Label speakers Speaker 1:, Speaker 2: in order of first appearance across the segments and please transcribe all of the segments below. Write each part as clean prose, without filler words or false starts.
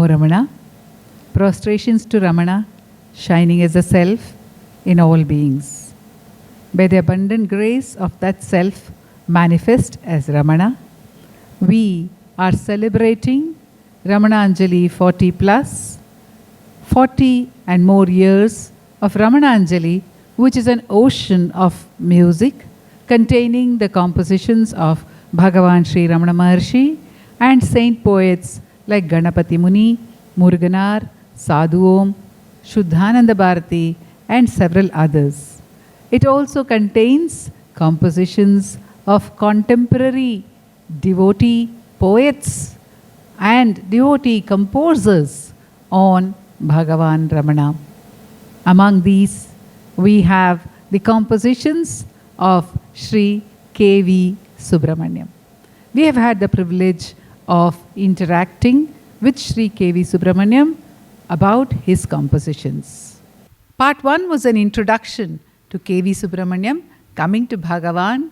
Speaker 1: Namo Ramana. Prostrations to Ramana, shining as a self in all beings. By the abundant grace of that self manifest as Ramana, we are celebrating Ramana Anjali 40 plus, 40 and more years of Ramana Anjali, which is an ocean of music containing the compositions of Bhagavan Sri Ramana Maharshi and saint poets like Ganapati Muni, Muruganar, Sadhu Om, Shuddhananda Bharati, and several others. It also contains compositions of contemporary devotee poets and devotee composers on Bhagavan Ramana. Among these, we have the compositions of Sri K.V. Subramaniam. We have had the privilege of interacting with Sri K.V. Subramaniam about his compositions. Part 1 was an introduction to K.V. Subramaniam coming to Bhagavan,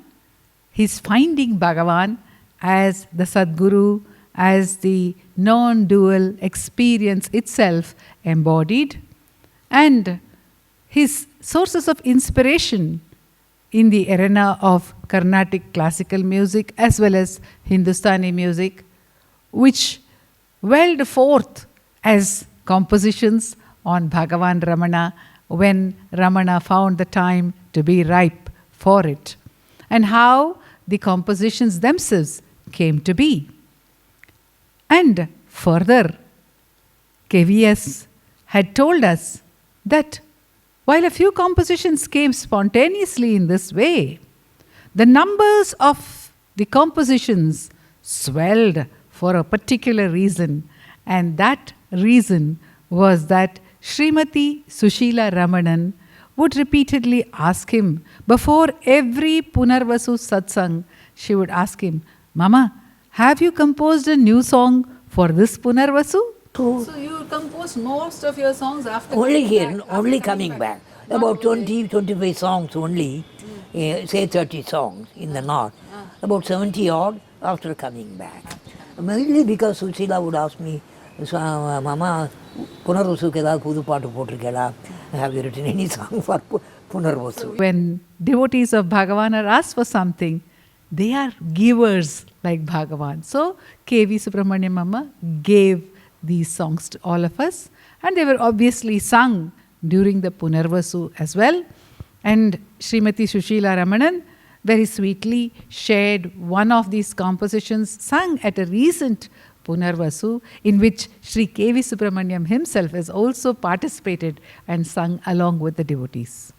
Speaker 1: his finding Bhagavan as the Sadguru, as the non-dual experience itself embodied, and his sources of inspiration in the arena of Carnatic classical music as well as Hindustani music, which welled forth as compositions on Bhagavan Ramana when Ramana found the time to be ripe for it, and how the compositions themselves came to be. And further, KVS had told us that while a few compositions came spontaneously in this way, the numbers of the compositions swelled for a particular reason, and that reason was that Srimati Sushila Ramanan would repeatedly ask him, before every Punarvasu satsang, she would ask him, Mama, have you composed a new song for this Punarvasu? So you composed most of your songs after
Speaker 2: only here, only coming back. About 20, 25 songs only, say 30 songs in the north. About 70 odd after coming back. Mainly because Sushila would ask me, Mama, Punarvasu kedha pudu paatu potirukela? Have you written any song for Punarvasu?
Speaker 1: When devotees of Bhagavan are asked for something, they are givers like Bhagavan. So K.V. Subramaniam Mama gave these songs to all of us, and they were obviously sung during the Punarvasu as well. And Srimati Sushila Ramanan very sweetly shared one of these compositions sung at a recent Punarvasu, in which Sri K.V. Subramaniam himself has also participated and sung along with the devotees.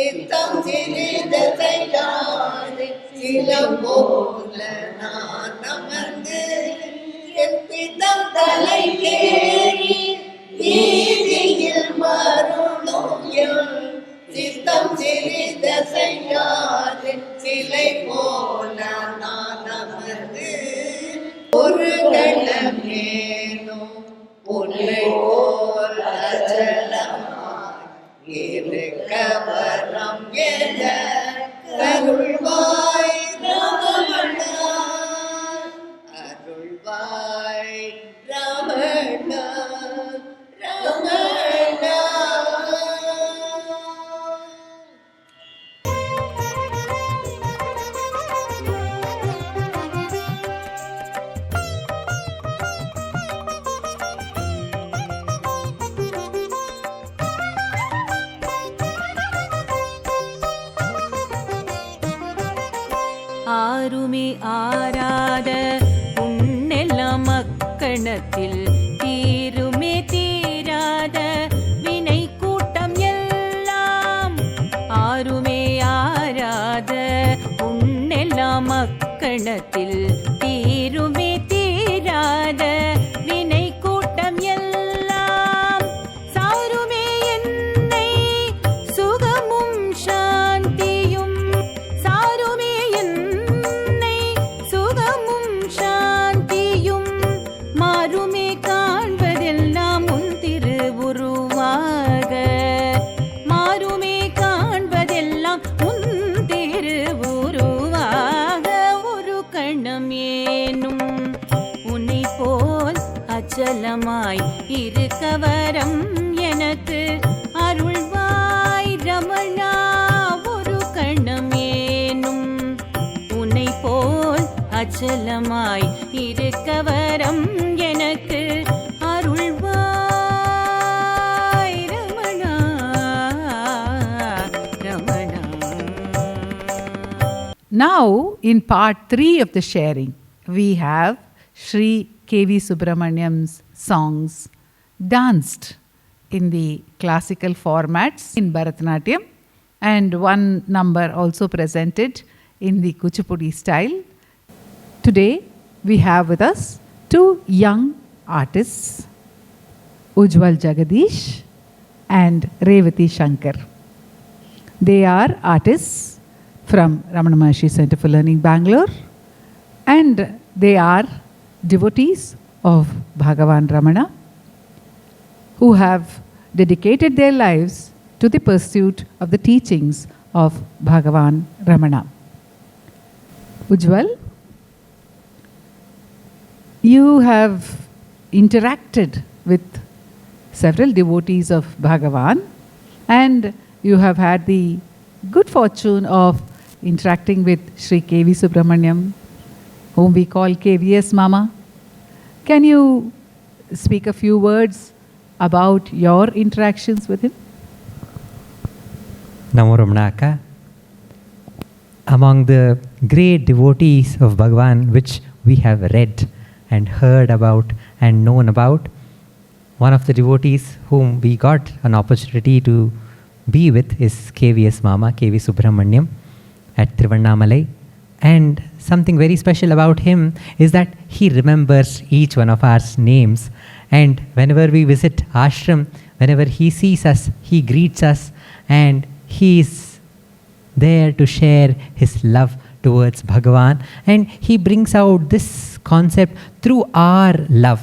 Speaker 3: சித்தம் சிறிதசையாது சிலம்போல நான் அமர்ந்து என் பிதம் தலை கேறி வீதியில் மருளும் என் சித்தம் சிறிதசையாது சிலை போல நான் அமர்ந்து ஒரு கணமேனும் உன்னை போல் அச்சலமாய் இருக்க வரம் என அருள்வாய் ரமணா, அருள்வாய் ரமணா, ரமணா.
Speaker 4: ஆருமே ஆராத உன்னெல்லாம் மக்கணத்தில் தீருமே தீராத வினை கூட்டம் எல்லாம் ஆருமே ஆராத உன்னெல்லாம் மக்கணத்தில் தீருமே தீராத வினை கூட்டம் எல்லாம் சாருமே என்னை சுகமும் சாந்தியும் சாருமே என்னை சுகமும் சாந்தியும் மாறுமே காண்பதெல்லாம் உன் திருவுருவாக மாறுமே காண்பதெல்லாம் உன் திருவுருவாக ஒரு கணம் ஏனும் உன்னை போல் அச்சலமாய் இருக்க வரம் எனக்கு அருள்வாய் ரமணா ஒரு கணமேனும் உன்னை போல் அச்சலமாய் இருக்க வரம் எனக்கு அருள்வாய் Ramana Ramana.
Speaker 1: Now, in part 3 of the sharing, we have Sri K.V. Subramaniam's songs danced in the classical formats in Bharatanatyam and one number also presented in the Kuchipudi style. Today, we have with us two young artists, Ujjwal Jagadish and Revati Shankar. They are artists from Ramana Maharshi Center for Learning, Bangalore, and they are devotees of Bhagavan Ramana who have dedicated their lives to the pursuit of the teachings of Bhagavan Ramana. Ujjwal, you have interacted with several devotees of Bhagavan and you have had the good fortune of interacting with Sri K.V. Subramaniam, whom we call KVS Mama. Can you speak a few words about your interactions with him?
Speaker 5: Namo Ramanaka. Among the great devotees of Bhagavan which we have read and heard about and known about, one of the devotees whom we got an opportunity to be with is KVS Mama, KV Subramaniam at Thiruvannamalai. And something very special about him is that he remembers each one of our names. And whenever we visit ashram, whenever he sees us, he greets us, and he is there to share his love towards Bhagavan. And he brings out this concept through our love.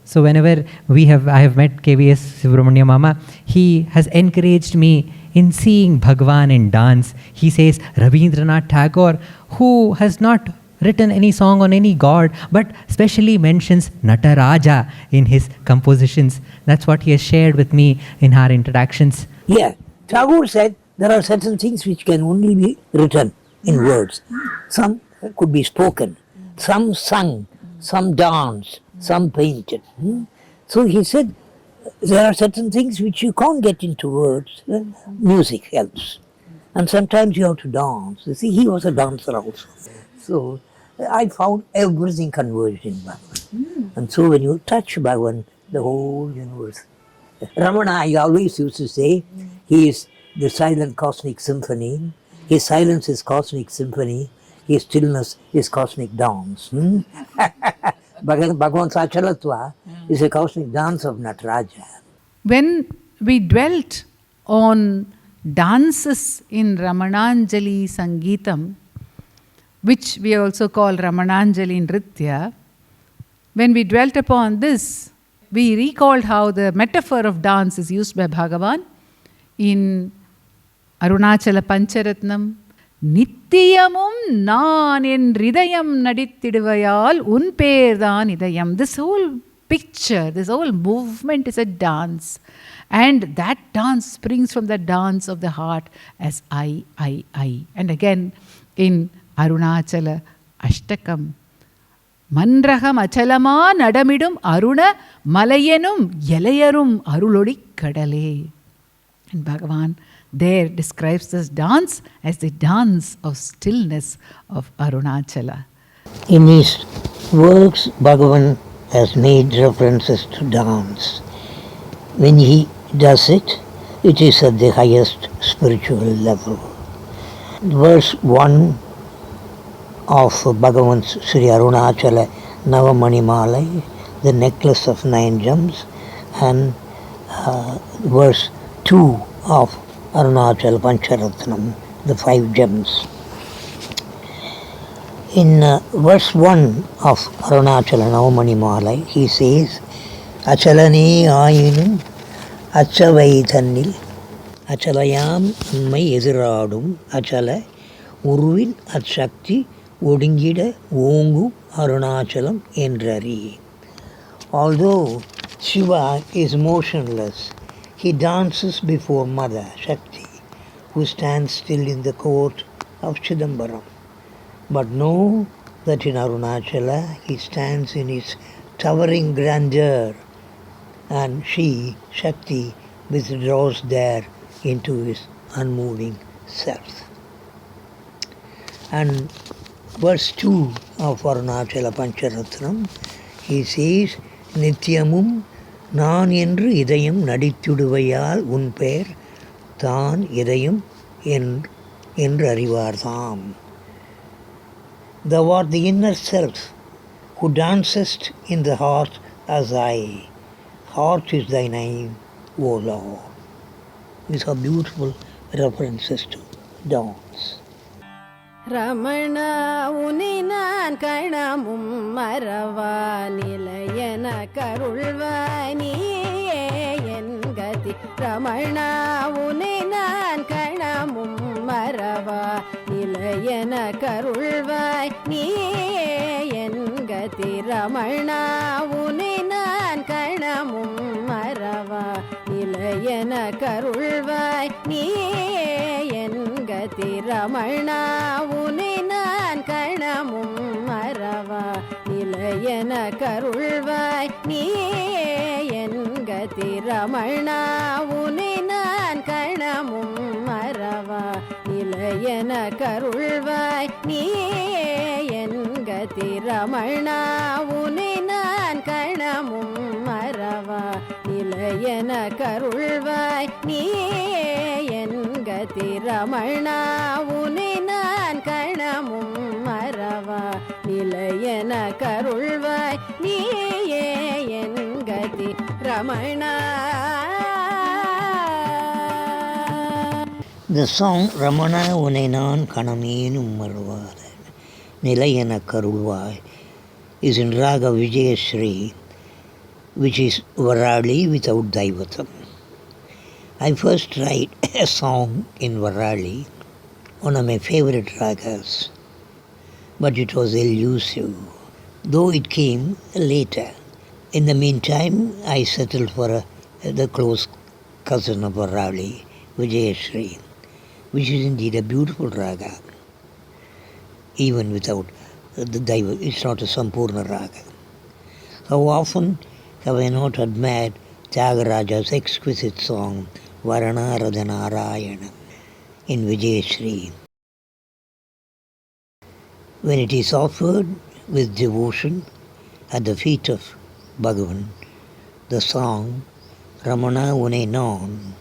Speaker 5: So whenever I have met KVS Subramaniam Mama, he has encouraged me in seeing Bhagavan in dance. He says Rabindranath Tagore, who has not written any song on any god, but specially mentions Nataraja in his compositions. That's what he has shared with me in our interactions.
Speaker 2: Yeah, Tagore said there are certain things which can only be written in words. Some could be spoken, some sung, some danced, some painted. So he said there are certain things which you can't get into words. Music helps. And sometimes you have to dance. You see, he was a dancer also. So I found everything converged in Bhagavan. And so when you touch Bhagavan, the whole universe. Ramana, I always used to say, he is the silent cosmic symphony. His silence is cosmic symphony. His stillness is cosmic dance. Bhagavan's Achalatva is a cosmic dance of Nataraja.
Speaker 1: When we dwelt on dances in Ramananjali Sangeetam, which we also call Ramananjali Nritya, when we dwelt upon this, we recalled how the metaphor of dance is used by Bhagavan in Arunachala Pancharatnam. Nityamum naan en ridayam nadittiduvayal un perthaan idayam. This whole picture, this whole movement is a dance. And that dance springs from the dance of the heart as I. And again in Arunachala Ashtakam, Mandraham achalama nadamidum aruna malayanum yelayarum arulodi kadale. And Bhagavan there describes this dance as the dance of stillness of Arunachala.
Speaker 2: In his works, Bhagavan has made references to dance. When he does it, it is at the highest spiritual level. Verse 1 of Bhagavan's Sri Arunachala Navamanimalai, the necklace of 9 gems, and verse 2 of Arunachala Pancharatnam, the 5 gems. In verse 1 of Arunachala Navamanimalai, he says, Achalane ayinum achavai thannil achalayam ammai eziradum achala uruvin atshakti odingida ongu Arunachalam endrari. Although Shiva is motionless, he dances before Mother Shakti, who stands still in the court of Chidambaram. But know that in Arunachala he stands in his towering grandeur, and she, Shakti, withdraws there into his unmoving self. And verse 2 of Arunachala Pancharatnam, he says, Nityamum நான் என்று இதயம் நடித்துடுவையால் உன் பெயர் தான் இதயம் என்று அறிவார்தாம். Thou art the inner self, who dancest in the heart as I. Heart is thy name, O Lord. These are beautiful references to dance.
Speaker 4: Ramana உனை நான் கணமும் மறவா நிலையன கருள்வாய் நீயே என் கதி. ரமண உனை நான் கணமும் மறவா நிலையன கருள்வாய் நீயே என் கதி. ரமண உனை நான் கணமும் மறவா நிலையன கருள்வாய் நீயே என் கதி. ரமண உனை நான் கணமும் மறவா நிலையன கருள்வாய் நீயே என் கதி. ரமண உனை நான் கணமும் மறவா நிலையன கருள்வாய் நீயே என் கதி. ரமண உனை நான் கணமும் மறவா நிலையன கருள்வாய் நீயே என் கதி. ரமண உனை நான் கணமும் மறவா நிலையன கருள்வாய் நீயே என் கதி. Ramana.
Speaker 2: The song Ramana Unai Naan Kanameenum Marvada Nilayana Karulvai is in Raga Vijayasri, which is Varali without Daivatam. I first tried a song in Varali, one of my favorite ragas, but it was elusive, though it came later. In the meantime, I settled for the close cousin of Varali, Vijayasri, which is indeed a beautiful raga, even without the Daiva. It's not a Sampurna raga. How often have I not admired Tyagaraja's exquisite song Varana Radhanarayana in Vijayasri. When it is offered with devotion at the feet of Bhagavan, the song Ramana Unai Naan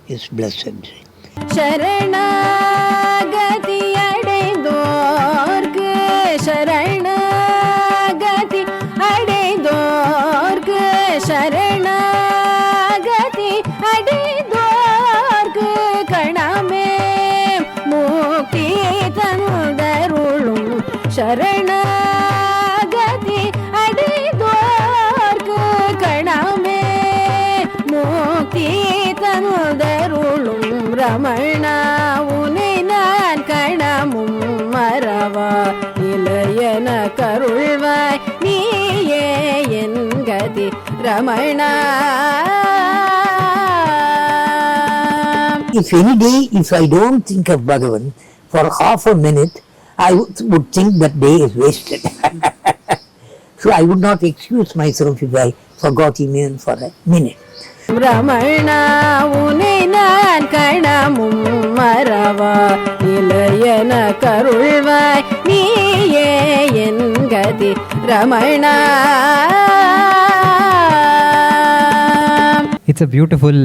Speaker 2: is blessed.
Speaker 4: சரணாகதி அடைந்தோர்க்கு சரணாகதி அடைந்தோர்க்கு சரணாகதி அடைந்தோர்க்கு கணமே முக்தி தந்தருளும் சரணாகதி அடைந்தோர்க்கு கணமே முக்தி தந்தருளும் ரமணா உனை நான் கணமும் மறவா இளையன கருள்வாய் நீயே என் கதி Ramana.
Speaker 2: If any day, if I don't think of Bhagavan for half a minute, I would think that day is wasted. So I would not excuse myself if I forgot him even for a minute.
Speaker 4: Ramana உனை நான் கணமும் மறவா இளையன கருள்வாய் நீயே என் கதி Ramana.
Speaker 5: It's a beautiful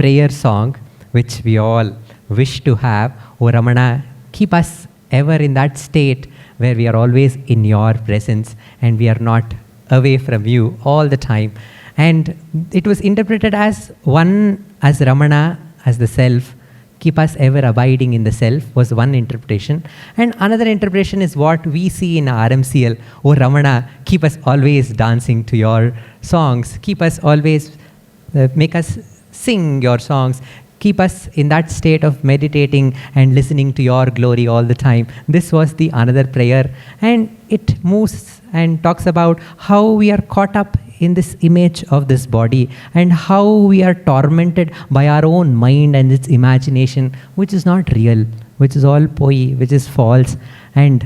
Speaker 5: prayer song which we all wish to have. O Ramana, keep us ever in that state where we are always in your presence and we are not away from you all the time. And it was interpreted as one, as Ramana, as the self, keep us ever abiding in the self was one interpretation. And another interpretation is what we see in RMCL. Oh Ramana, keep us always dancing to your songs. Keep us always, make us sing your songs. Keep us in that state of meditating and listening to your glory all the time. This was the another prayer. And it moves and talks about how we are caught up in this image of this body and how we are tormented by our own mind and its imagination, which is not real, which is all poi, which is false, and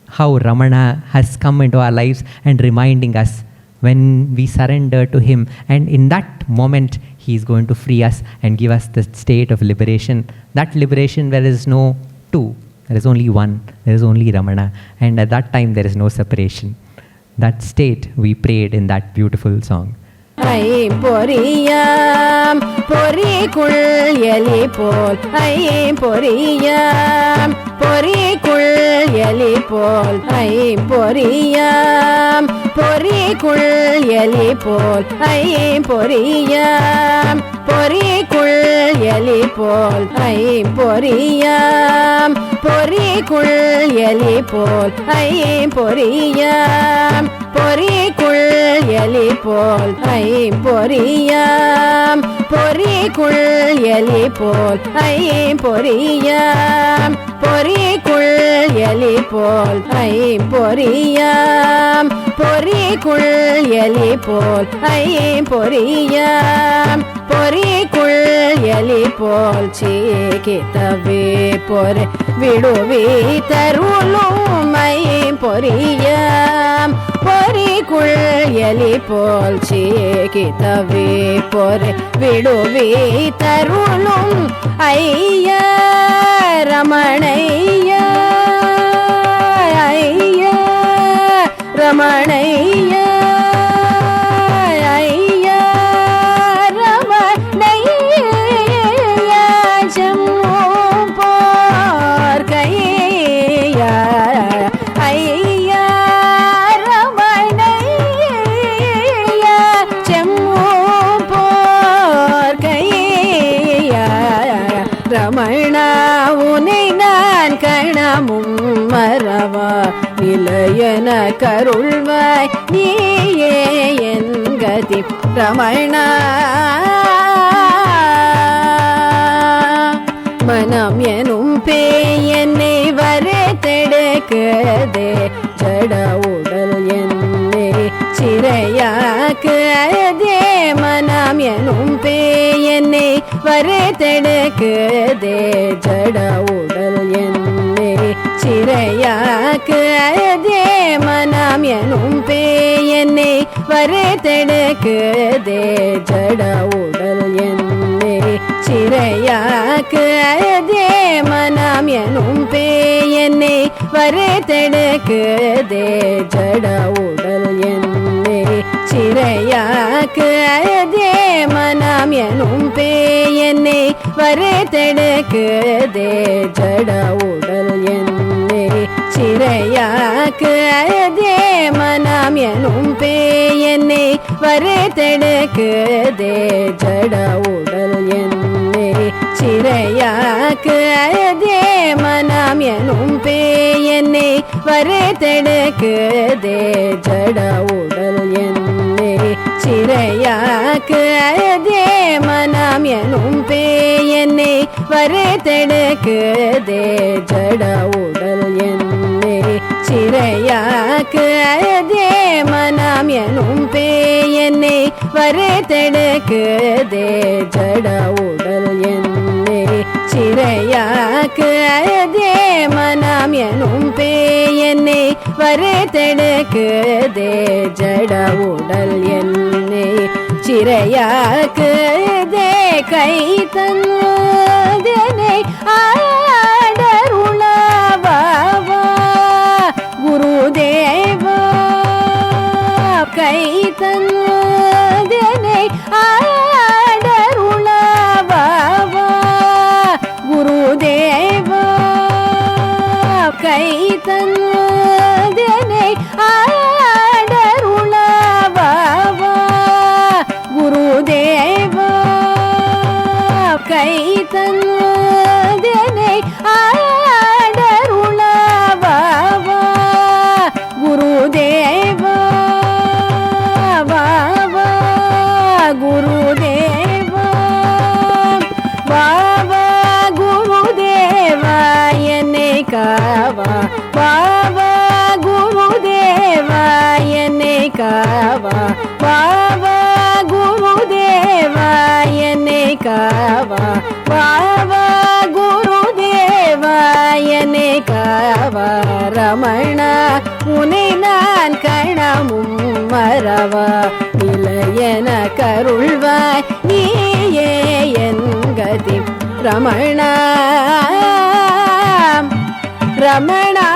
Speaker 5: how Ramana has come into our lives and reminding us when we surrender to him, and in that moment he is going to free us and give us the state of liberation. That liberation where there is no two, there is only one, there is only Ramana, and at that time there is no separation. That state we prayed in that beautiful song.
Speaker 4: ஐம்பொறியாம் பொறிக்குள் எலி போல் ஐம்பொறியாம் பொறிக்குள் எலி போல் ஐம்பொறியாம் பொறிக்குள் எலி போல் ஐம்பொறியாம் பொறிக்குள் எலி போல் ஐம்பொறியாம் பொறிக்குள் எலி போல் ஐம்பொறியாம் பொறிக்குள் எலி போல் ஐம்பொறியாம் பொறிக்குள் எலி போல் ஐம்பொறியாம் பொறிக்குள் எலி போல் ஐம்பொறியாம் பொறிக்குள் எலி போல் ஐம்பொறியாம் பொறிக்குள் எலி போல் சீக்கித்தவே பொறை விடுவி தருளும் ஐம்பொறியாம் பொறிக்குள் எலி போல் சீக்கித்தவே பொறை விடுவி தருளும் ஐயா ரமணையா ஐயா ரமணையா ஐயா ரமணையா ஜம்மு பார்க்கையா ஐயா ரமணையா ஜம்மு பார்க்கையா ரமணா உனை நான் கணமும் மறவா இளையன கருள்வாய் நீயே என் கதி ரமணா. மனம் எனும் பேய் என்னை வரத்தெடுக்கதே ஜட உடல் என்னை சிறையாக்குதே மனம் எனும் பேய் என்னை வரத்தெடுக்கதே ஜட உடல் என்னை சிறையாக்குதே மனம் எனும் பேய் என்னை வரத்தெடுக்கதே ஜட உடல் என்னை சிறையாக்குதே மனம் எனும் பேய் என்னை வரத்தெடுக்கதே ஜட உடல் என்னை சிறையாக்குதே மனம் எனும் பேய் என்னை வரைத்தெடுக்குதே ஜட உடல் என்னை சிறையாக்குதே மனம் எனும் பேய் என்னை வரைத்தெடுக்குதே ஜட உடல் என்னை சிறையாக்குதே மனம் எனும் பேய் என்னை வரைத்தெடுக்குதே ஜட உடல் என்னை சிறையாக்குதே மனம் எனும் பேய் என்னை வரைத்தெடுக்குதே ஜட உடல் என்னை சிறையாக்குதே மனம் எனும் பேய் என்னை வரைத்தெடுக்குதே ஜட உடல் என்னை சிறையாக்குதே மனம் எனும் பேய் என்னை வரைத்தெடுக்குதே ஜட உடல் என்னை சிறையாக்குதே கை தந்தனை ஆடருளவா குருதேவா கை தந்தனை ஆடருளவா குருதேவா கை தந்தனை ஆடருளவா குருதேவா கை தந்தனை ஆடருளவா குருதேவா பாபா குருதேவா பாபா குருதேவா என்னை காவா பாபா குருதேவா என்னை காவா பாபா குருதேவா என்னை காவா பாபா குருதேவா என்னை காவா ரமணா உனை நான் கணமும் மறவா இளையன கருள்வாய் நீயே என் கதி Ramana Ramana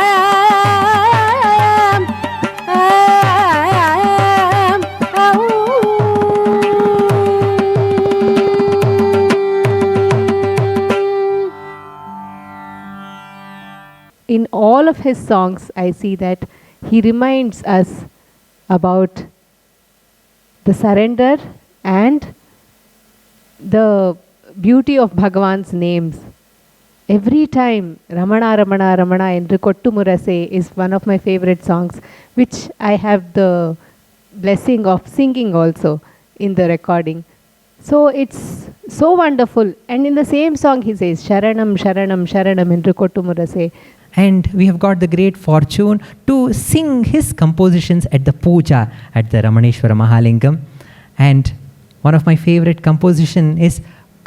Speaker 6: In all of his songs, I see that he reminds us about the surrender and the beauty of Bhagavan's names. Every time Ramana, Ramana, Ramana endru Kottu Murase is one of my favorite songs, which I have the blessing of singing also in the recording. So it's so wonderful. And in the same song he says, Sharanam, Sharanam, Sharanam endru Kottu Murase.
Speaker 5: And we have got the great fortune to sing his compositions at the puja at the Ramaneshwara Mahalingam. And one of my favorite composition is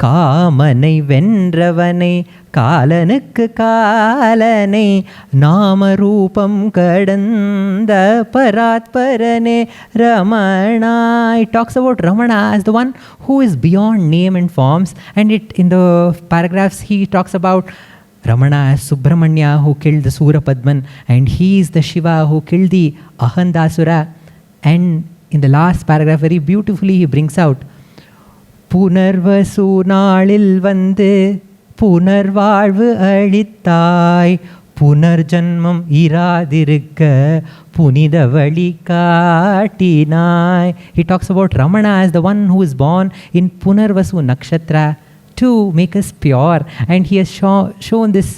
Speaker 5: காமனை வென்றவனை காலனுக்கு காலனை நாமரூபம் கடந்த பராத்பரனே Ramana. It talks about Ramana as the one who is beyond name and forms, and it in the paragraphs he talks about Ramana as Subramanya who killed the Surapadman, and he is the Shiva who killed the Ahandasura. And in the last paragraph very beautifully he brings out Punarvasu நாளில் வந்து புனர்வாழ்வு அளித்தாய் புனர்ஜன்மம் இராதிருக்க புனித வழி காட்டினாய். He talks about Ramana as the one who is born in Punarvasu Nakshatra to make us pure, and he has shown this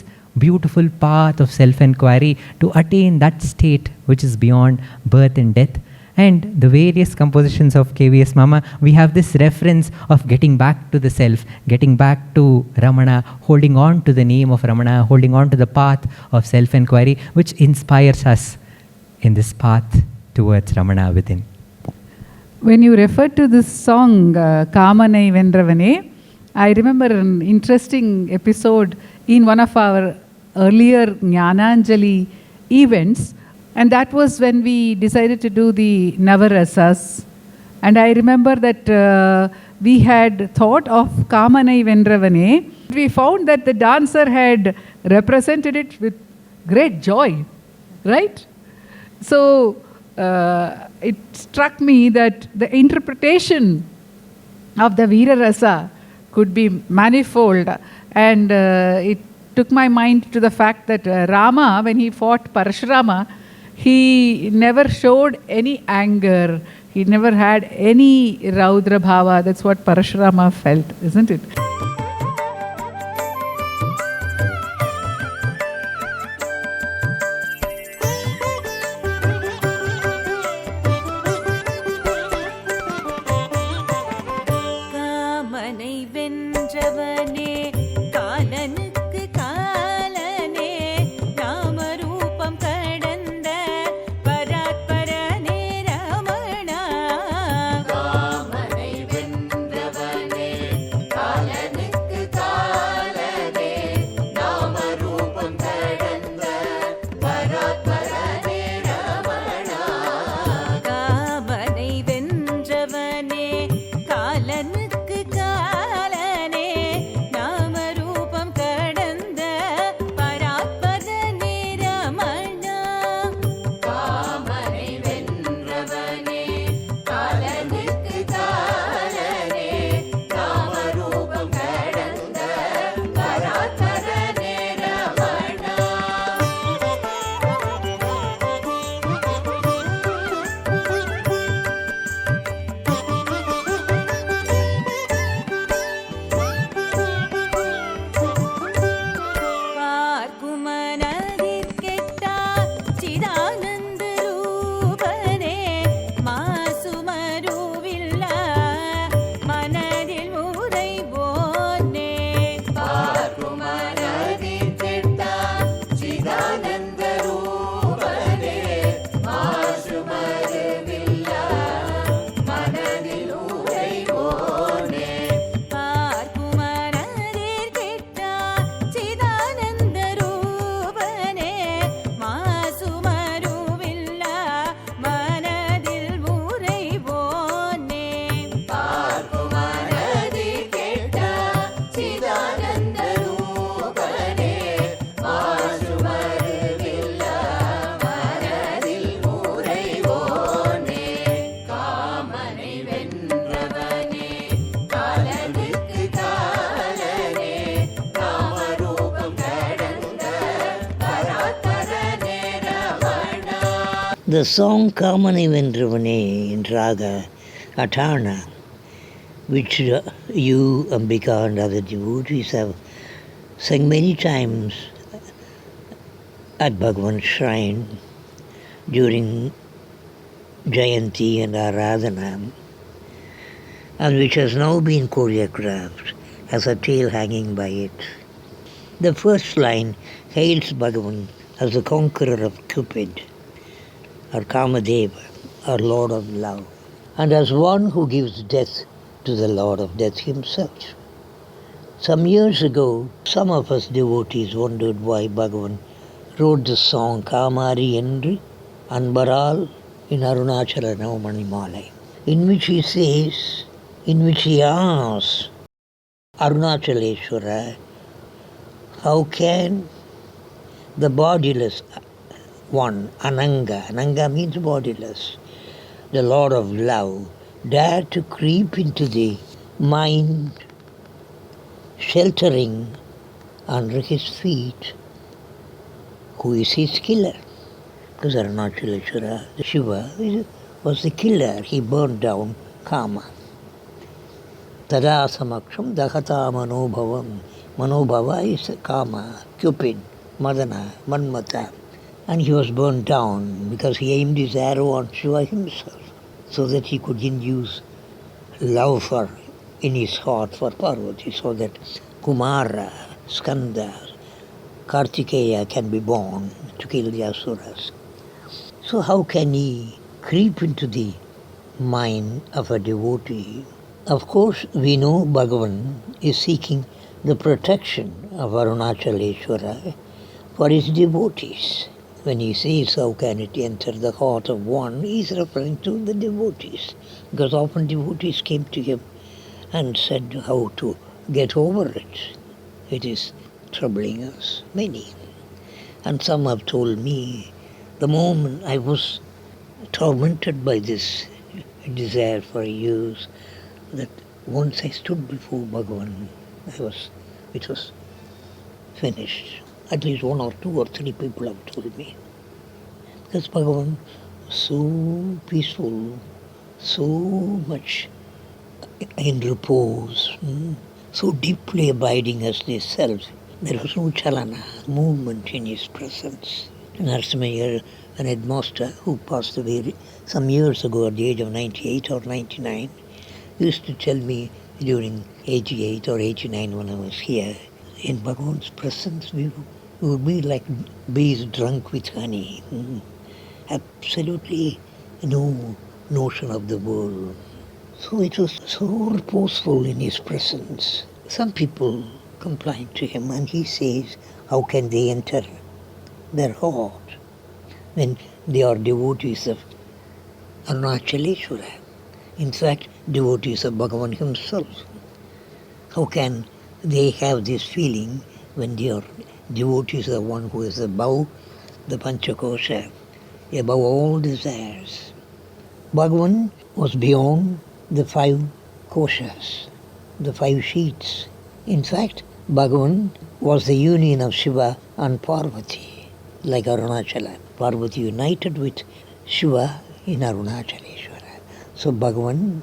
Speaker 5: beautiful path of self-enquiry to attain that state which is beyond birth and death. And the various compositions of KVS Mama, we have this reference of getting back to the self, getting back to Ramana, holding on to the name of Ramana, holding on to the path of self-enquiry, which inspires us in this path towards Ramana within.
Speaker 1: When you refer to this song, Kamanai Vendravane, I remember an interesting episode in one of our earlier Jnananjali events. And that was when we decided to do the Navarasas. And I remember that we had thought of Kamanai Vendravane. We found that the dancer had represented it with great joy, right? So it struck me that the interpretation of the Veera Rasa could be manifold. And it took my mind to the fact that Rama, when he fought Parashurama, he never showed any anger. He never had any Raudra Bhava. That's what Parashurama felt, isn't it?
Speaker 7: காமனை வென்றவனே காலனுக்கு காலனே நாமரூபம் கடந்த பராத்பரனே ரமணா காமனை வென்றவனே காலனுக்கு காலனே நாமரூபம் கடந்த பராத்பரனே ரமணா காமனை வென்றவனே காலனுக்கு காலனே நாமரூபம் கடந்த பராத்பரனே ரமணா காமனை வென்றவனே காலனுக்கு காலனே நாமரூபம் கடந்த பராத்பரனே ரமணா பார்க்குமனதிற்கெட்டா சிதானந்த ரூபனே மாசுமருவில்லா மனதில் உறைவோனே பார்க்குமனதிற்கெட்டா சிதானந்த ரூபனே மாசுமருவில்லா மனதில் உறைவோனே பார்க்குமனதிற்கெட்டா சிதானந்த ரூபனே மாசுமருவில்லா மனதில் உறைவோனே பார்க்குமனதிற்கெட்டா சிதானந்த ரூபனே மாசுமருவில்லா மனதில் உறைவோனே காமனை வென்றவனே காலனுக்கு காலனே நாமரூபம் கடந்த பராத்பரனே Ramana.
Speaker 2: The song Kamani Vendravane in Raga Atana, which you, Ambika, and other devotees have sang many times at Bhagavan's shrine during Jayanti and Aradhana, and which has now been choreographed as a tail hanging by it. The first line hails Bhagavan as the conqueror of Cupid, or Kamadeva, or Lord of Love, and as one who gives death to the Lord of Death himself. Some years ago, some of us devotees wondered why Bhagavan wrote the song Kamari Endri Anbaral in Arunachala Navamanimala, in which he says, in which he asks Arunachaleshwara, how can the bodiless one, Ananga means bodiless, the Lord of Love, dare to creep into the mind, sheltering under his feet, who is his killer? Because Arunachaleshwara, Shiva, was the killer. He burned down Kama. Tada samaksham dahata manobhavam. Manobhava is Kama, Cupid, Madana, Manmata. And he was burned down because he aimed his arrow on Shiva himself so that he could induce love in his heart for Parvati, so that Kumara, Skanda, Kartikeya can be born to kill the Asuras. So how can he creep into the mind of a devotee? Of course, we know Bhagavan is seeking the protection of Arunachaleshwara for his devotees. When he says, how can it enter the heart of one, he is referring to the devotees. Because often devotees came to him and said how to get over it. It is troubling us, many. And some have told me, the moment I was tormented by this desire for years, that Once I stood before Bhagavan, it was finished. At least 1 or 2 or 3 people have told me. Because Bhagavan was so peaceful, so much in repose, so deeply abiding as the self. There was no chalana, movement in his presence. Narasimha, an headmaster who passed away some years ago at the age of 98 or 99, used to tell me during 88 or 89 when I was here, in Bhagavan's presence we would be like bees drunk with honey. Absolutely no notion of the world. So it was so reposeful in his presence. Some people complain to him and he says, how can they enter their heart when they are devotees of Arunachaleshwara? In fact, devotees of Bhagavan himself. How can they have this feeling when they are devotees of one who is above the Panchakosha, above all desires? Bhagavan was beyond the 5 koshas, the 5 sheets. In fact, Bhagavan was the union of Shiva and Parvati, like Arunachala. Parvati united with Shiva in Arunachaleshwara. So Bhagavan,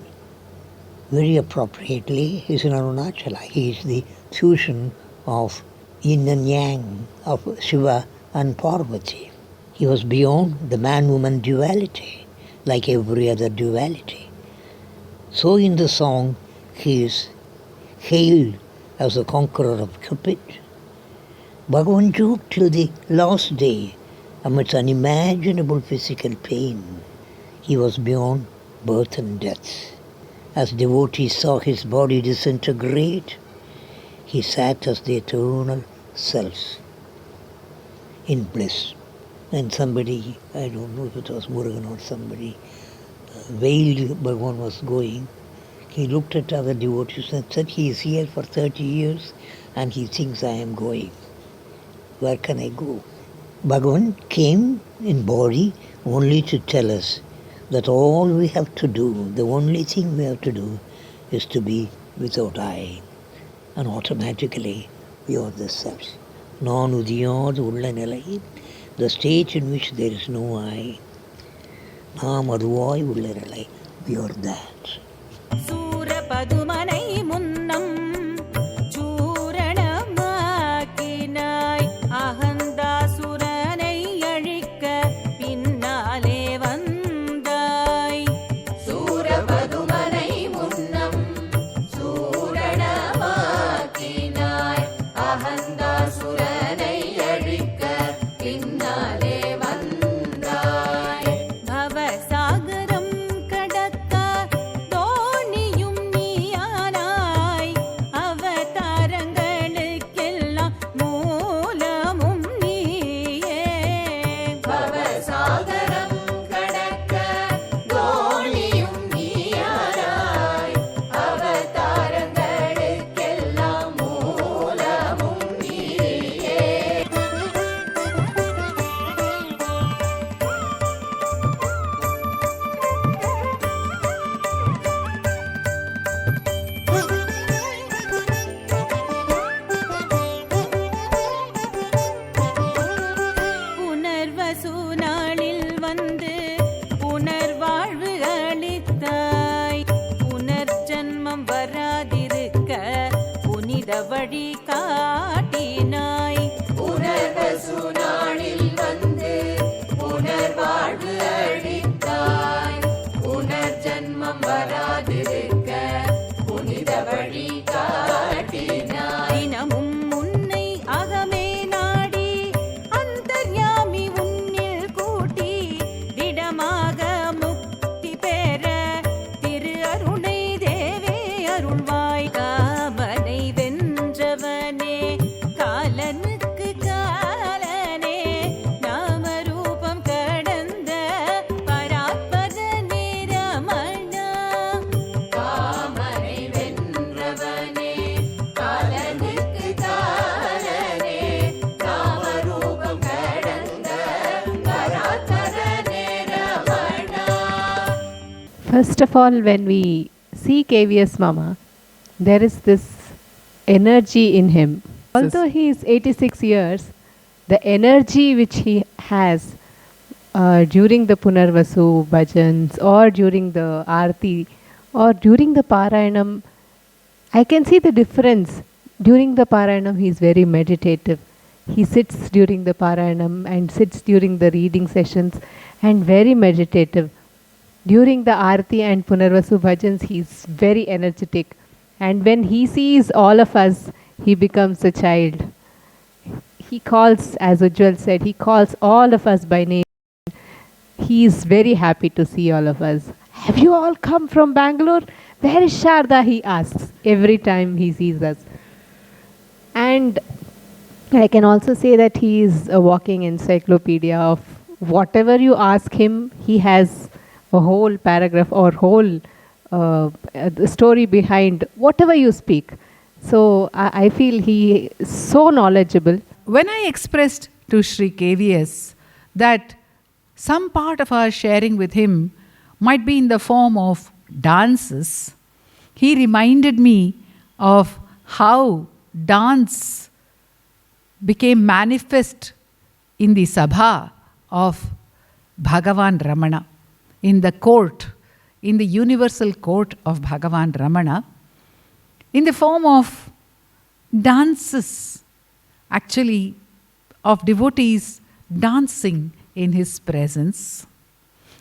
Speaker 2: very appropriately, is in Arunachala. He is the fusion of yin and yang, of Shiva and Parvati. He was beyond the man-woman duality, like every other duality. So in the song, he is hailed as the conqueror of Cupid. Bhagavan joked till the last day amidst unimaginable physical pain. He was beyond birth and death. As devotees saw his body disintegrate, he sat as the eternal self in bliss. And somebody, I don't know if it was Murugan or somebody, veiled Bhagavan was going. He looked at other devotees and said, he is here for 30 years and he thinks I am going. Where can I go? Bhagavan came in body only to tell us that all we have to do, the only thing we have to do, is to be without I. And automatically we are the self. Nanudiyad ulla nilai, the state in which there is no I. Naam aduvai ulla nilai, we are that.
Speaker 7: சூரபதுமனை முன்னம் சூரணமாக்கினாய் அகந்தாசுரனை அழிக்க பின்னாலே வந்தாய் சூரபதுமனை முன்னம் சூரணமாக்கினாய் அகந்தாசுரனை அழிக்க பின்னாலே வந்தாய் பவசாகரம் கடக்க தோணியும் நீயானாய் அவதாரங்களுக்கெல்லாம் மூலமும் நீயே பவசாகரம் கடக்க தோணியும் நீயானாய் அவதாரங்களுக்கெல்லாம் மூலமும் நீயே புனர்வசு நாளில் வந்து புனர்வாழ்வு அளித்தாய் புனர்ஜன்மம் வராதிருக்க புனித வழி காட்டினாய் புனர்வசு நாளில் வந்து புனர்வாழ்வு அளித்தாய் புனர்ஜன்மம் வராதிருக்க புனித வழி காட்டினாய் தினமும் உன்னை அகமே நாடி அந்தர்யாமி உன்னில் கூட்டி திடமாக முக்தி பெற திரு அருணை தேவே அருள்வாய் காமனை வென்றவனே காலனுக்கு காலனே நாமரூபம் கடந்த பராத்பரனே ரமணா காமனை வென்றவனே காலனுக்கு காலனே நாமரூபம் கடந்த பராத்பரனே Ramana
Speaker 6: First of all, when we see KVS Mama, there is this energy in him. Although he is 86 years, the energy which he has during the Punarvasu bhajans or during the Aarti or during the Parayanam, I can see the difference. During the Parayanam, he is very meditative. He sits during the Parayanam and sits during the reading sessions and very meditative. During the Aarti and Punarvasu bhajans, he is very energetic. And when he sees all of us, he becomes a child. He calls, as Ujjwal said, he calls all of us by name. He is very happy to see all of us. Have you all come from Bangalore? Where is Sharda? He asks every time he sees us. And I can also say that he is a walking encyclopedia of whatever you ask him, he has a whole paragraph or whole story behind whatever you speak. So I feel he is so knowledgeable.
Speaker 1: When I expressed to Sri KVS that some part of our sharing with him might be in the form of dances, he reminded me of how dance became manifest in the Sabha of Bhagavan Ramana, in the court, in the universal court of Bhagavan Ramana, in the form of dances, actually of devotees dancing in his presence.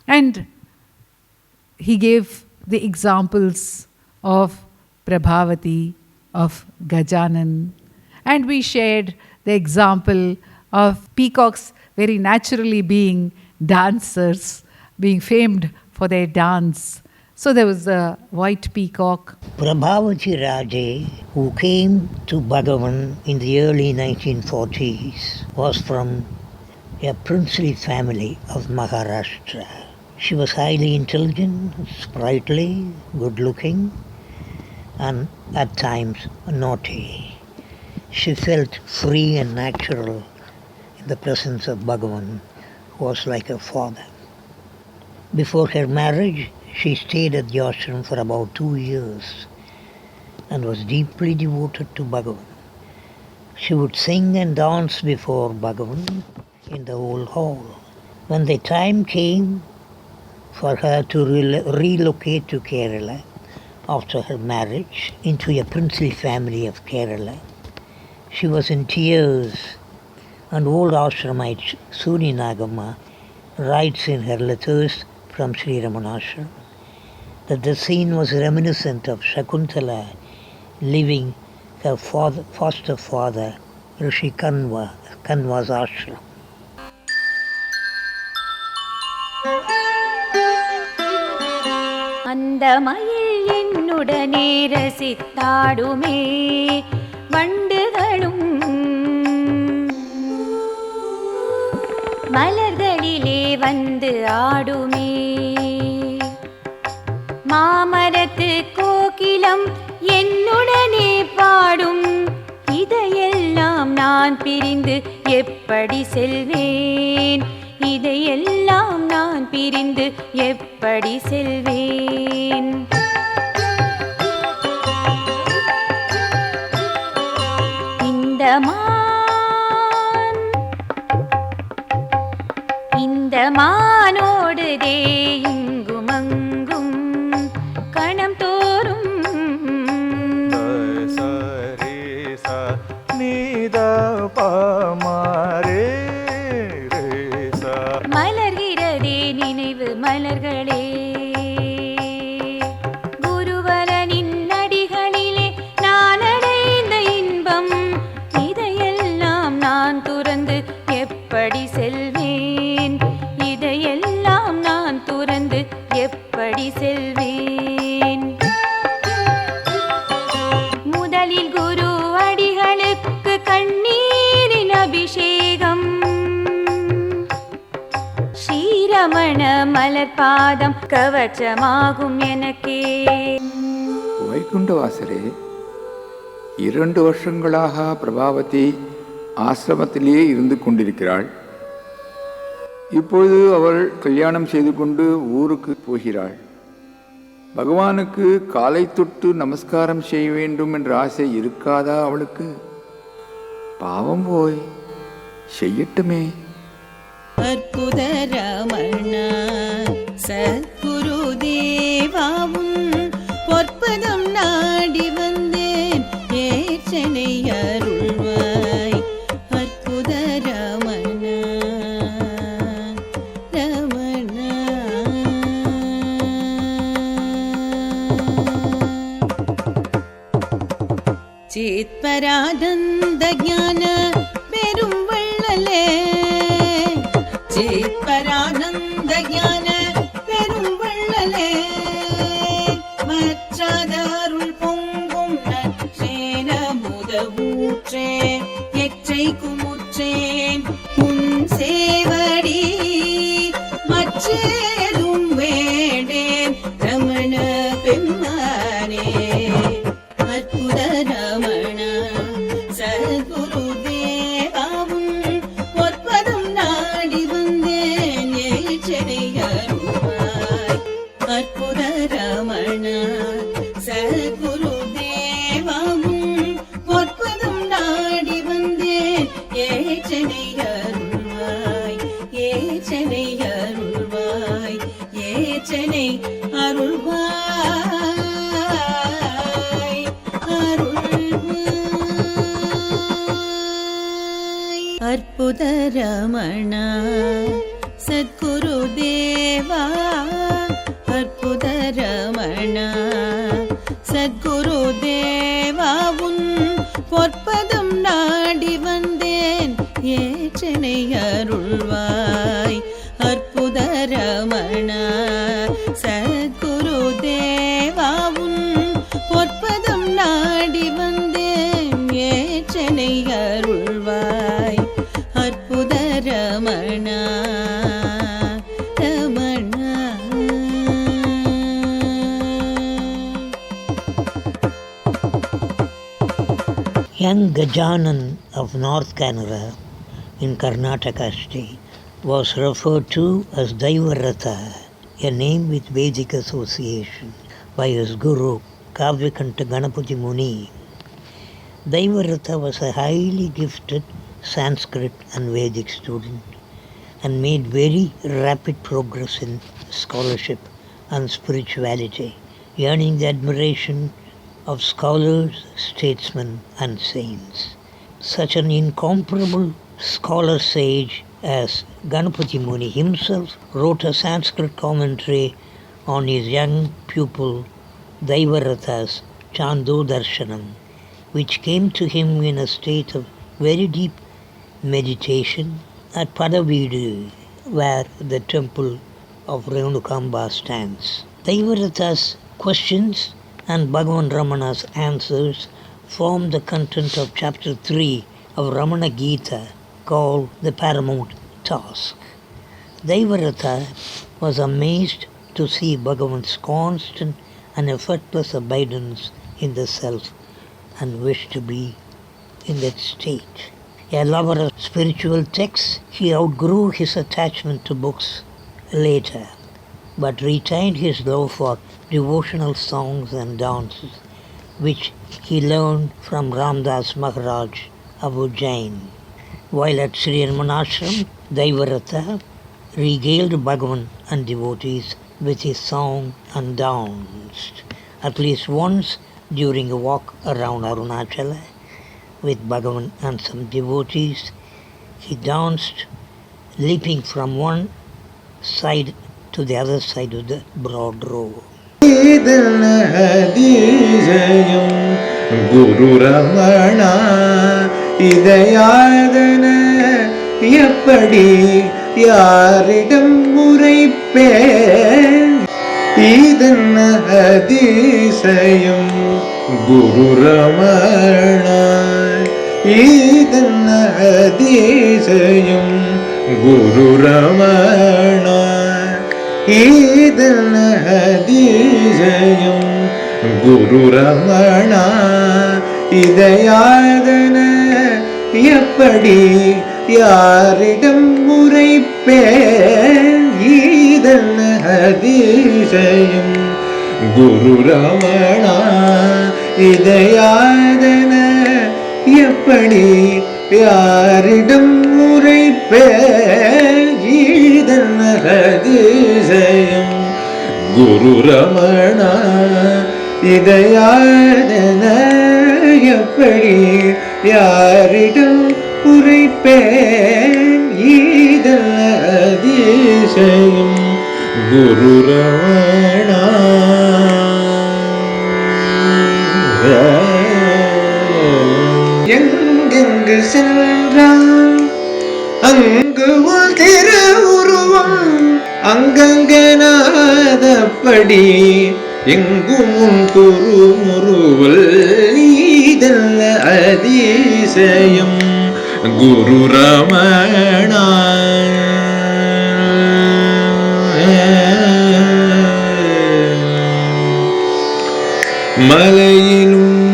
Speaker 1: And he gave the examples of Prabhavati, of Gajanan, and we shared the example of peacocks very naturally being dancers, being famed for their dance. So there was a white peacock.
Speaker 2: Prabhavati Raje, who came to Bhagavan in the early 1940s, was from a princely family of Maharashtra. She was highly intelligent, sprightly, good-looking, and at times naughty. She felt free and natural in the presence of Bhagavan, who was like her father. Before her marriage, she stayed at the ashram for about 2 years and was deeply devoted to Bhagavan. She would sing and dance before Bhagavan in the old hall. When the time came for her to relocate to Kerala after her marriage into a princely family of Kerala, she was in tears, and old ashramite Suni Nagamma writes in her letters from Sri Ramanashram that the scene was reminiscent of Shakuntala leaving her foster father, Rishi Kanva's ashram.
Speaker 7: அந்த மயில் என்னுடனே ரசித்தாடுமே வண்டுகளும் மலர்களிலே வந்து ஆடுமே மாமரத்து கோகிலம் என்னுடனே பாடும் இதையெல்லாம் நான் பிரிந்து எப்படி செல்வேன் இதையெல்லாம் நான் பிரிந்து எப்படி செல்வேன் இந்த மானோடுதே இங்கும் அங்கும் கணம் தோறும் மலர்கிறதே நினைவு மலர்களே குருவரனின் அடிகளிலே நான் அடைந்த இன்பம் இதையெல்லாம் நான் துறந்து எப்படி செல்வேன் இதையெல்லாம் நான் துறந்து எப்படி செல்வேன் முதலில் குரு அடிகளுக்கு கண்ணீரின் அபிஷேகம் ஸ்ரீரமண மலர் பாதம் கவச்சமாகும் எனக்கே.
Speaker 8: வைகுண்டவாசரே, 2 வருஷங்களாக பிரபாவதி ஆசிரமத்திலேயே இருந்து கொண்டிருக்கிறாள். இப்பொழுது அவள் கல்யாணம் செய்து கொண்டு ஊருக்கு போகிறாள். பகவானுக்கு காலை தொட்டு நமஸ்காரம் செய்ய வேண்டும் என்ற ஆசை இருக்காதா அவளுக்கு? பாவம் போய் செய்யட்டுமே.
Speaker 9: அற்புத ரமணா சத்குரு தேவாவும் பொற்பதம் நாடி வந்தேன் ஏற்றனை அருள்வாய். அற்புத ரமணா ரமணா சித்பரானந்த ஞான பெரும் வள்ளலே. சித்பரானந்த ஞான பெரும் வள்ளலே. மற்றாத அருள் பொங்கும் நற்சேன முதவூற்றே எற்றை குமுற்றேன் உன் சேவடி மற்றேதும் வேண்டேன் ரமண பெம்மானே. அற்புத ரமணா சத்குரு தேவாவும் பொற்பதம் நாடி வந்தேன் ஏற்றனை அருள்வாய். அற்புத ரமணா சத்குரு தேவாவும் பொற்பதம் நாடி வந்தேன் ஏற்றனை அருள்வாய். ஏற்றனை அருள்வாய். ஏற்றனை அருள்வாய். அற்புத ரமணா சத்குரு தேவா. அற்புத ரமணா சத்குரு தேவா உன் பொற்பதம் நாடி வந்தேன் ஏற்றனை அருள்வாய். அற்புத ரமணா சத்குரு தேவா உன் பொற்பதம் நாடி வந்தேன் ஏற்றனை அருள்வாய். அற்புத Ramana Ramana.
Speaker 2: Young Gajanan of North Canara in Karnataka state was referred to as Daivaratha, a name with Vedic association, by his guru Kavyakanta Ganapati Muni. Daivaratha was a highly gifted Sanskrit and Vedic student and made very rapid progress in scholarship and spirituality, earning the admiration of scholars, statesmen and saints. Such an incomparable scholar sage as Ganapati Muni himself wrote a Sanskrit commentary on his young pupil Daivaratha's Chandodarshanam, which came to him in a state of very deep meditation at Padavidu, where the temple of Renukamba stands. Daivaratha's questions and Bhagavan Ramana's answers form the content of chapter 3 of Ramana Gita, called The Paramount Task. Daivaratha was amazed to see Bhagavan's constant and effortless abidance in the self and wished to be in that state. A lover of spiritual texts, he outgrew his attachment to books later, but retained his love for devotional songs and dances, which he learned from Ramdas Maharaj of Ujjain. While at Sri Ramanashram, Daivaratha regaled Bhagavan and devotees with his song and danced. At least once during a walk around Arunachala with Bhagavan and some devotees, he danced, leaping from one side to the other side of the broad road.
Speaker 10: Guru Ramana இதயாதன எப்படி யாரிடம் முறைப்பேன் இதன் அதிசயம் குரு ரமணா இதன் அதிசயம் குரு ரமணா இதன் அதிசயம் குரு ரமணா இதயாதன எப்படி யாரிடம் முறைப்பேன் இதன் அதிசயம் குரு ரமணா இதயாதன எப்படி யாரிடம் உரைப்பேன் இதன் அதிசயம் குரு ரமணா இதயாதன எப்படி யாரிடம் உரைப்பேன் இதன் அதிசயம் குரு ரமணா எங்கெங்கு சென்றான் அங்கு உன் திருவுருவம் அங்கங்கனாதபடி எங்கும் உன் குருமுருவல் இதல்ல அதிசயம் குரு ரமணா மலையிலும்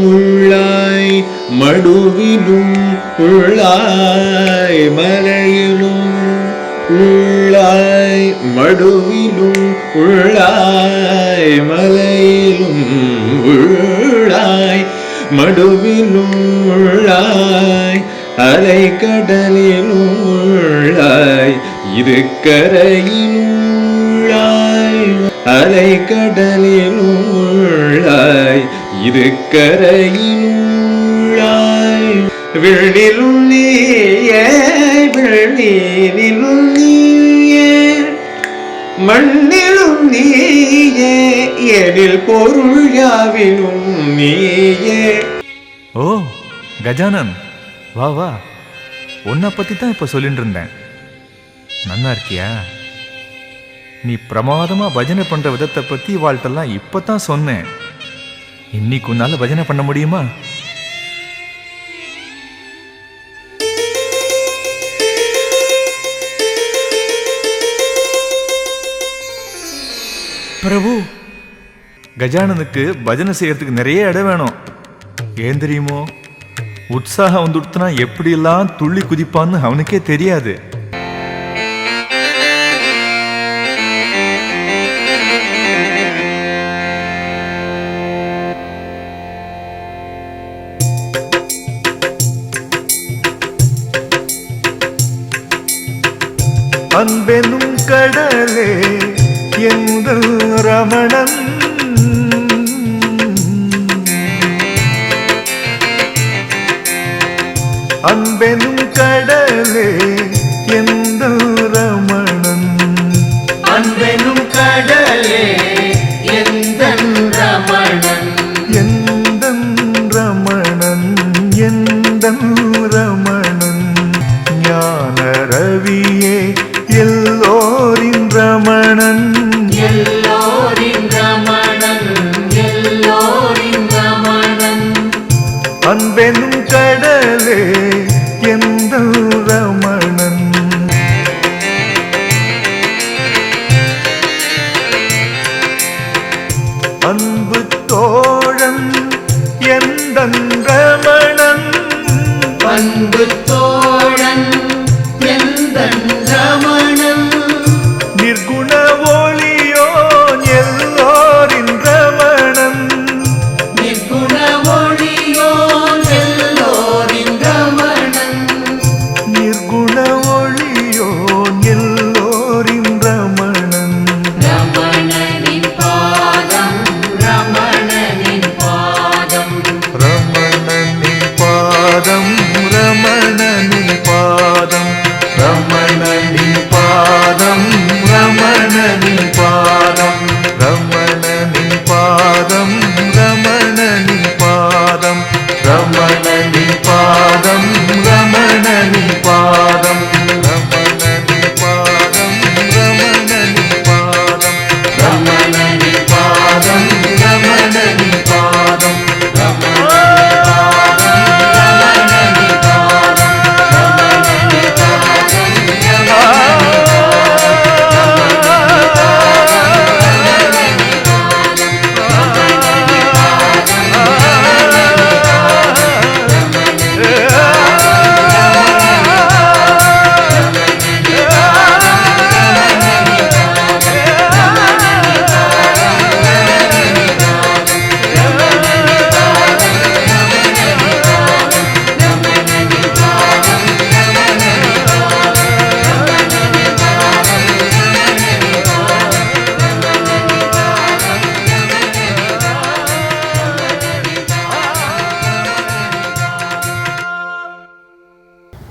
Speaker 10: உள்ளாய் மடுவிலும் உள்ளாய் மலையிலும் உள்ளாய் மடுவிலும் உள்ளாய் மலையிலும் உள்ளாய் மடுவிலும் உள்ளாய் அலைக்கடலிலும் உள்ளாய் இருக்கரையிலும் உள்ளாய் அலைக்கடலிலும் உள்ளாய் இருக்கரையிலும் உள்ளாய் விழிலும் நீயே விழிலும் நீயே மண்ணிலும் நீயே எனில் பொருள் யாவிலும் நீயே.
Speaker 11: ஓ கஜானன், வா வா, உன்னை பத்தி தான் இப்ப சொல்லிட்டு இருந்தேன். நல்லா இருக்கியா? நீ பிரமாதமா பஜனை பண்ற விதத்தை பத்தி வாழ்த்தெல்லாம் இப்பதான் சொன்னேன். இன்னைக்கு உன்னால பஜனை பண்ண முடியுமா? பிரபு, கஜானனுக்கு பஜனை செய்யறதுக்கு நிறைய இடம் வேணும். ஏன் தெரியுமோ? உற்சாகம் வந்துடுத்துனா எப்படியெல்லாம் துள்ளி குதிப்பான்னு அவனுக்கே தெரியாது. அன்பெனும் கடலே எந்த ரமணன், அன்பெனும் கடலே எந்த ரமணன்,
Speaker 10: அன்பெனும் கடலே எந்த ரமணன்,
Speaker 11: எந்த ரமணன், எந்த ரமணன், ஞான ரவியே எல்லோரின் ரமணன்,
Speaker 10: எல்லோரின் ரமணன், எல்லோரின் ரமணன்,
Speaker 11: அன்பெனும் கடலே எந்த ரமணன். அன்பு தோழன் எந்தன் ரமணன்,
Speaker 10: அன்பு தோழன் எந்தன் ரமணன்,
Speaker 11: நிர்குண ஒளியோ எல்லோரின் ரமணன்,
Speaker 10: நிர்குண ஒளியோ எல்லோரின் ரமணன்,
Speaker 11: நிர்குண ஒளியோ எல்லோரின் ரமணன்.
Speaker 10: ரமணனின் பாதம், ரமணனின் பாதம்,
Speaker 11: ரமணனின் பாதம், ரமணனின் பாதம்,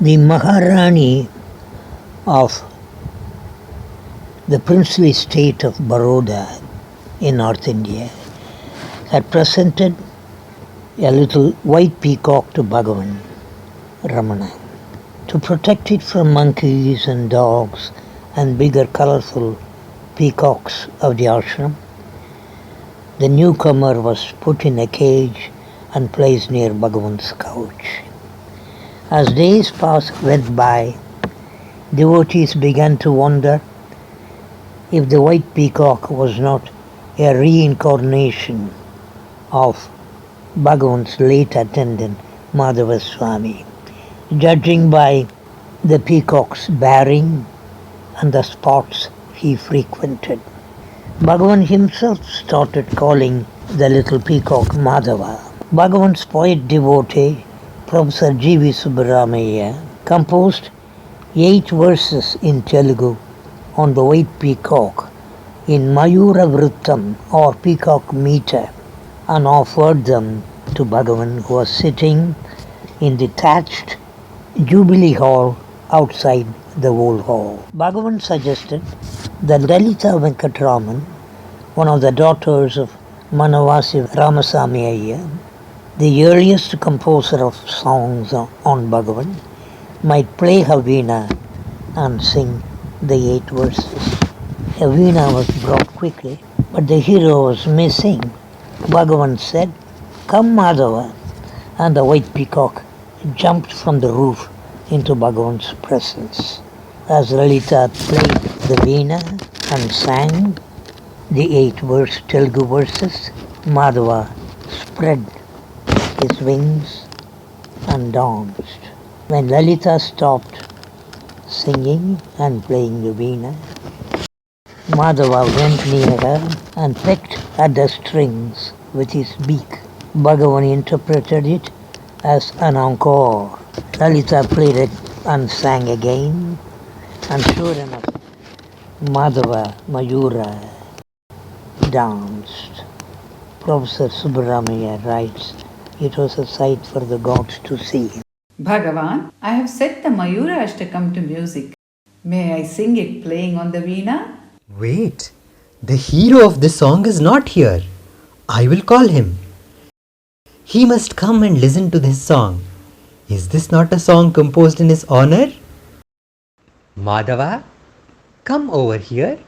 Speaker 2: The Maharani of the princely state of Baroda in North India had presented a little white peacock to Bhagavan Ramana to protect it from monkeys and dogs and bigger colorful peacocks of the ashram. The newcomer was put in a cage and placed near Bhagavan's couch. As days went by, devotees began to wonder if the white peacock was not a reincarnation of Bhagavan's late attendant Madhava Swami, judging by the peacock's bearing and the spots he frequented. Bhagavan himself started calling the little peacock Madhava. Bhagavan's poet devotee, Professor G.V. Subramaya, composed 8 verses in Telugu on the white peacock in Mayura Vrittam or peacock meter and offered them to Bhagavan, who was sitting in the thatched Jubilee Hall outside the old hall. Bhagavan suggested that Lalita Venkatraman, one of the daughters of Manavasi Ramasamy Iyer, the earliest composer of songs on Bhagavan, might play her veena and sing the 8 verses. A veena was brought quickly, but the hero was missing. Bhagavan said, "Come, Madhava," and the white peacock jumped from the roof into Bhagavan's presence. As Lalita played the veena and sang the 8 Telugu verses, Madhava spread his wings and danced. When Lalita stopped singing and playing the veena, Madhava went near her and pecked at the strings with his beak. Bhagavan interpreted it as an encore. Lalita played it and sang again, and sure enough, Madhava Mayura danced. Professor Subramaya writes, it was a sight for the gods to see.
Speaker 1: Bhagavan, I have set the Mayura Ashtakam to music. May I sing it playing on the veena?
Speaker 12: Wait, the hero of this song is not here. I will call him. He must come and listen to this song. Is this not a song composed in his honor? Madhava, come over here.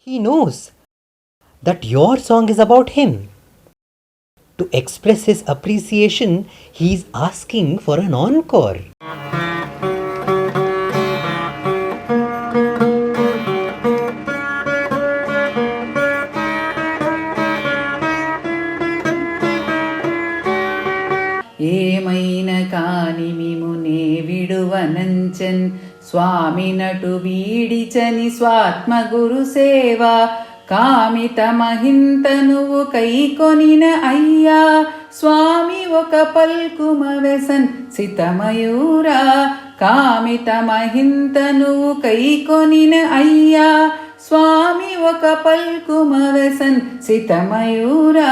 Speaker 12: He knows that your song is about him. To express his appreciation, he is asking for an encore.
Speaker 1: ఏమైన కాని మిమునే విడువనంచన్ స్వామి నటు వీడిచని స్వాత్మ గురు సేవ కామిత మహింతనువు కైకొనిన అయ్యా స్వామి ఒక పల్కుమ Wesson సితమయూరా కామిత మహింతనువు కైకొనిన అయ్యా స్వామి ఒక పల్కుమ Wesson సితమయూరా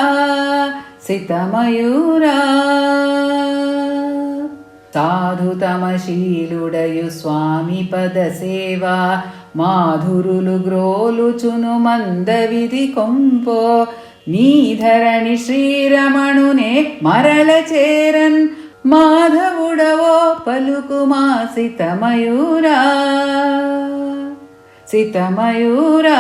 Speaker 1: సితమయూరా సాధుతమశీలుడయు స్వామి పద సేవ మాధురులు గ్రోలుచును మందవిధి కొంపో నీధరణి శ్రీరమణునే మరల చేరన్ మాధవుడవో పలుకుమా సితమయూరా సితమయూరా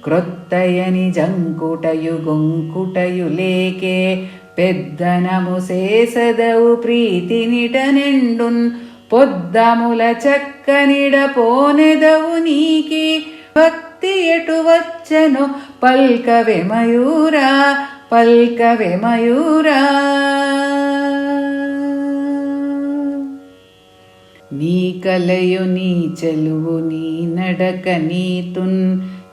Speaker 1: క్రొత్తయని జంకుటయు గొంకుటయు లేకే పెద్దనము సేసదవు ప్రీతినిట నిండున్ పొద్దముల చక్కనిడ పోనెదవు నీకి భక్తి ఎటు వచ్చను పల్కవె మయూరా పల్కవె మయూరా. నీ కలయు నీ చెలువు నీ నడక నీతున్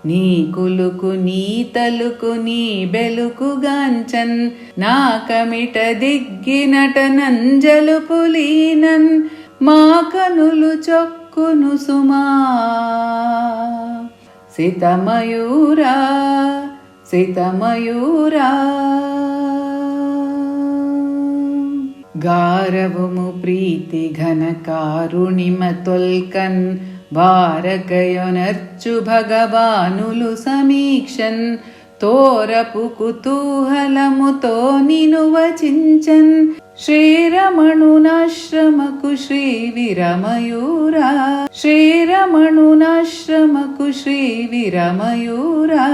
Speaker 1: నీ కులుకు నీ తలుకు నీ బెలుకు గాంచన్ నా కమిట దిగ్గినట నంజలు పులీనన్ మా కనులు చొక్కును సుమా సితమయూరా సితమయూరా. గారవుము ప్రీతి ఘన కారుణిమ తొల్కన్ వారకయొనర్చు భగవానులు సమీక్షన్ తోరపు కుతూహలముతో నిను వచించన్ శ్రీరమణునాశ్రమకు శ్రీ విరమయూరా శ్రీరమణునాశ్రమకు శ్రీ విరమయూరా.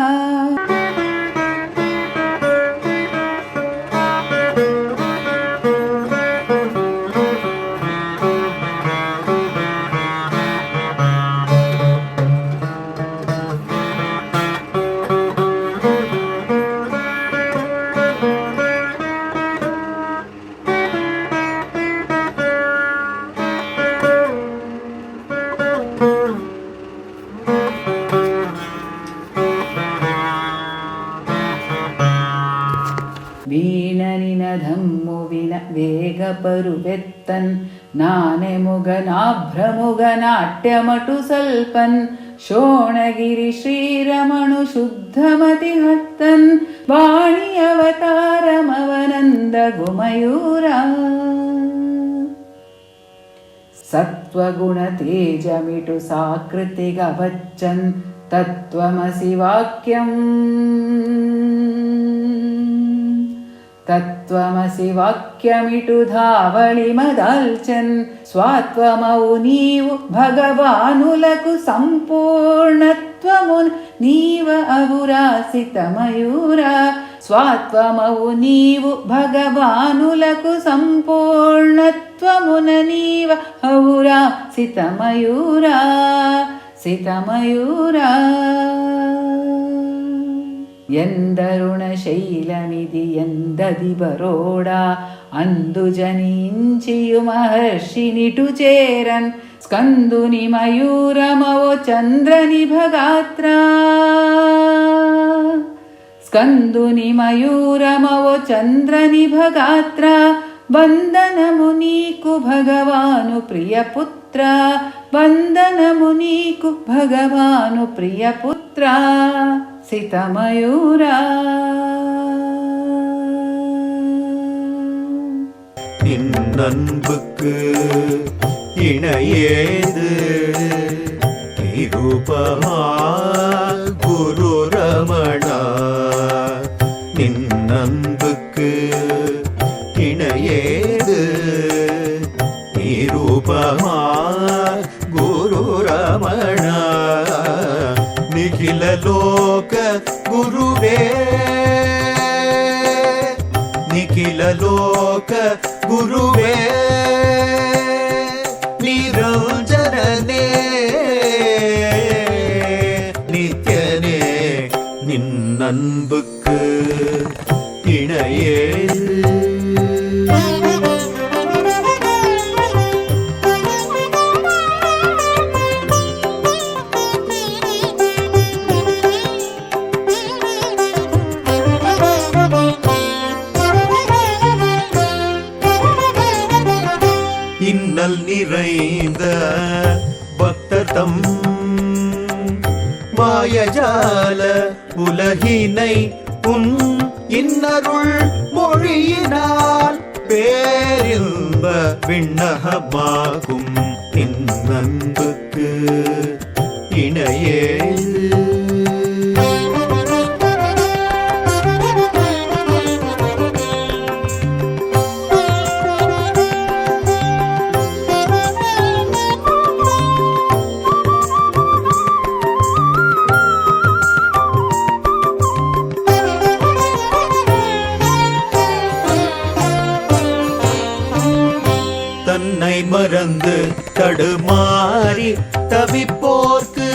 Speaker 1: వీణనినధమ్ము విన వేగపరువెత్తన్ నానెముగనాభ్రముగ నాట్యమటు సల్పన్ శోణగిరి శ్రీరమణు శుద్ధమతి హత్తన్ వాణి అవతారమవనంద గుమయూరా. సత్వగుణ తేజమిటు సాకృతిగా వచ్చన్ తత్వమసి వాక్యం తత్వమసి వాక్యమిటు ధావళిమదాల్చన్ స్వాత్వమవు నీవు భగవానులకు సంపూర్ణత్వమున్ నీవ అవురాసిత మయూరా స్వాత్వమవు నీవు భగవానులకు సంపూర్ణత్వమున నీవ అవురాసిత మయూరా సితమయూరా. ఎందరుణ శైలమిది ఎందది బరోడా అందు జనించియు మహర్షినిటు చేరన్ స్కందుని మయూరమవో చంద్రని భగాత్రా స్కందుని మయూరమవో చంద్రని భగాత్రా వందనము నీకు భగవాను ప్రియపుత్ర వందనము నీకు భగవాను ప్రియపుత్ర సితమయూరా.
Speaker 10: நின்னன்புக்கு இணையேது நிருபமா குரு ரமணா நின்னன்புக்கு இணையேது நிருபமா குரு ரமணா நிகில லோக குருவே நிகில லோக குருவே நிரஞ்சனனே நித்யனே நின்னன்புக்கு இணையேது. இன்னல் நிறைந்த பக்தர்தம் மாயஜால உலகினை உன் இன்னருள் மொழியினால் பேரின்ப விண்ணகமாகும் நின்னன்புக்கு இணையேது. தன்னை மறந்து தடுமாறி தவிப்போர்க்கு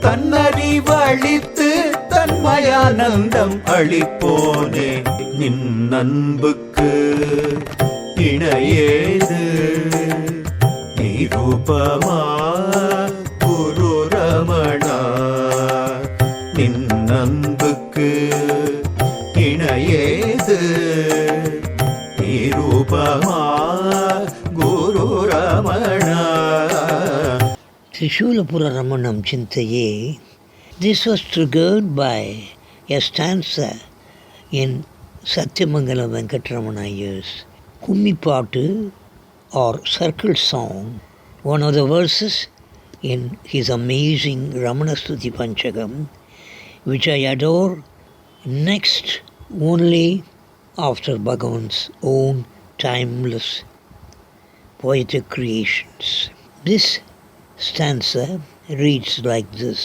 Speaker 10: தன்னறிவழித்து தன்மயானந்தம் அளிப்போனே நின் அன்புக்கு இணையேது நிரூபமா குரு ரமணா நின் அன்புக்கு இணையேது நிரூபமா குரு Ramana.
Speaker 2: Trishulapura Ramanam Chintaye. This was triggered by a stanza in Satyamangala Venkatramana years. Kummi Paatu or circle song, one of the verses in his amazing Ramanastuti Panchagam, which I adore next only after Bhagavan's own timeless poetic creations. This stanza reads like this.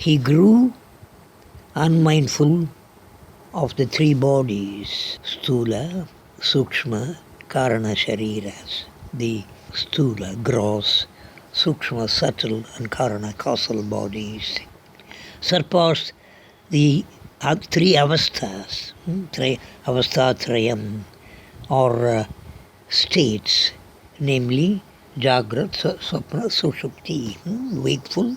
Speaker 2: He grew unmindful of the three bodies, Stula, Sukshma, Karana Shariras. The Stula, gross, Sukshma, subtle, and Karana, causal bodies. Surpassed the three avasthas, avasthatrayam, or states, namely Jagrat, Swapna, Sushupti, wakeful,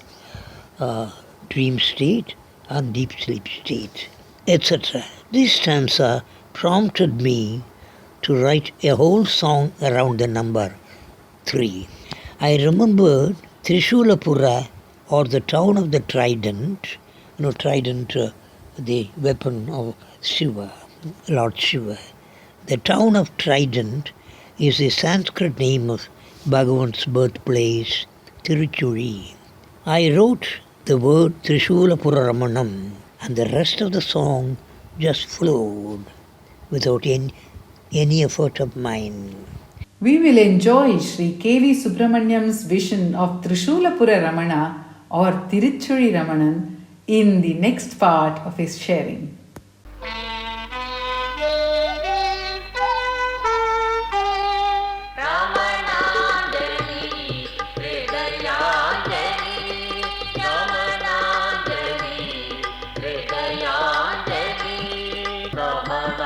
Speaker 2: dream state, and deep sleep state, etc. This stanza prompted me to write a whole song around the number 3. I remembered Trishulapura, or the town of the trident, trident, the weapon of Shiva, Lord Shiva. The town of Trident is the Sanskrit name of Bhagavan's birthplace, Tiruchuri. I wrote the word Trishulapura Ramanam, and the rest of the song just flowed without any effort of mine.
Speaker 1: We will enjoy Sri K.V. Subramaniam's vision of Trishulapura Ramana or Tiruchuri Ramanan in the next part of his sharing.
Speaker 3: Ramana